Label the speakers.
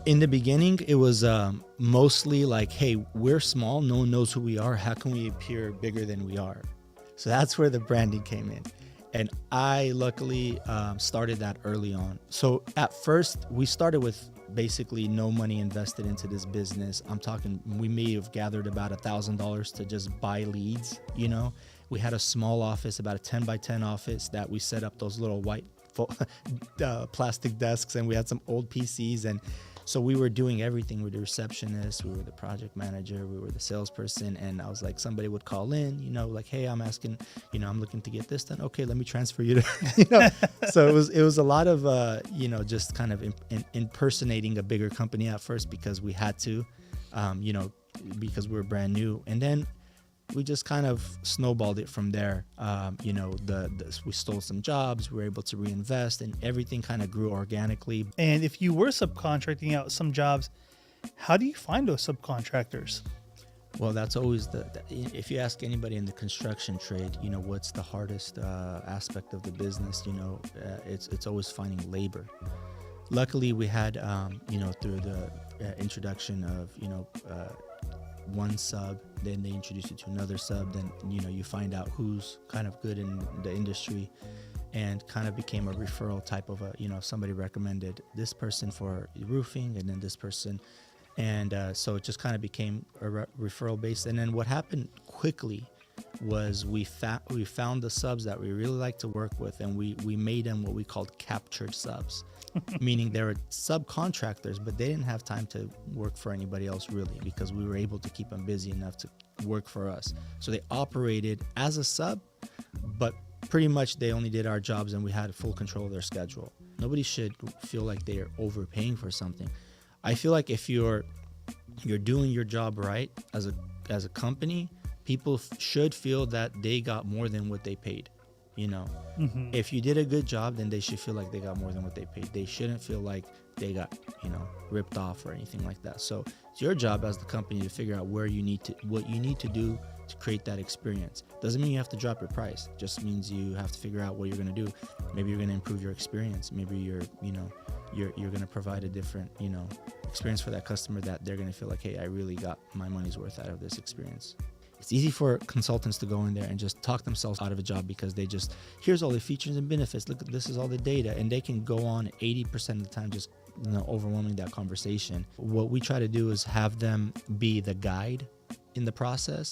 Speaker 1: In the beginning, it was mostly like, hey, we're small. No one knows who we are. How can we appear bigger than we are? So that's where the branding came in. And I luckily started that early on. So at first, we started with basically no money invested into this business. I'm talking, we may have gathered about $1,000 to just buy leads. We had a small office, about a 10 by 10 office that we set up those little white plastic desks, and we had some old PCs. And so we were doing everything. We were the receptionist, we were the project manager, we were the salesperson. And I was like, somebody would call in, like, hey, I'm asking, I'm looking to get this done. Okay, let me transfer you to, So it was a lot of, just kind of impersonating a bigger company at first because we had to, because we were brand new. And then we just kind of snowballed it from there. We stole some jobs, we were able to reinvest, and everything kind of grew organically.
Speaker 2: And if you were subcontracting out some jobs, how do you find those subcontractors?
Speaker 1: Well, that's always if you ask anybody in the construction trade, what's the hardest aspect of the business, it's always finding labor. Luckily, we had, through the introduction of, one sub, then they introduce you to another sub, then you find out who's kind of good in the industry, and kind of became a referral type of somebody recommended this person for roofing and then this person, and so it just kind of became a referral based. And then what happened quickly was we found the subs that we really like to work with, and we made them what we called captured subs. Meaning they were subcontractors, but they didn't have time to work for anybody else really, because we were able to keep them busy enough to work for us. So they operated as a sub, but pretty much they only did our jobs, and we had full control of their schedule. Nobody should feel like they are overpaying for something. I feel like if you're doing your job right as a company, people should feel that they got more than what they paid. If you did a good job, then they should feel like they got more than what they paid. They shouldn't feel like they got, ripped off or anything like that. So it's your job as the company to figure out what you need to do to create that experience. Doesn't mean you have to drop your price. Just means you have to figure out what you're going to do. Maybe you're going to improve your experience. Maybe you're going to provide a different, experience for that customer that they're going to feel like, hey, I really got my money's worth out of this experience. It's easy for consultants to go in there and just talk themselves out of a job because they just, here's all the features and benefits. Look, this is all the data. And they can go on 80% of the time just overwhelming that conversation. What we try to do is have them be the guide in the process.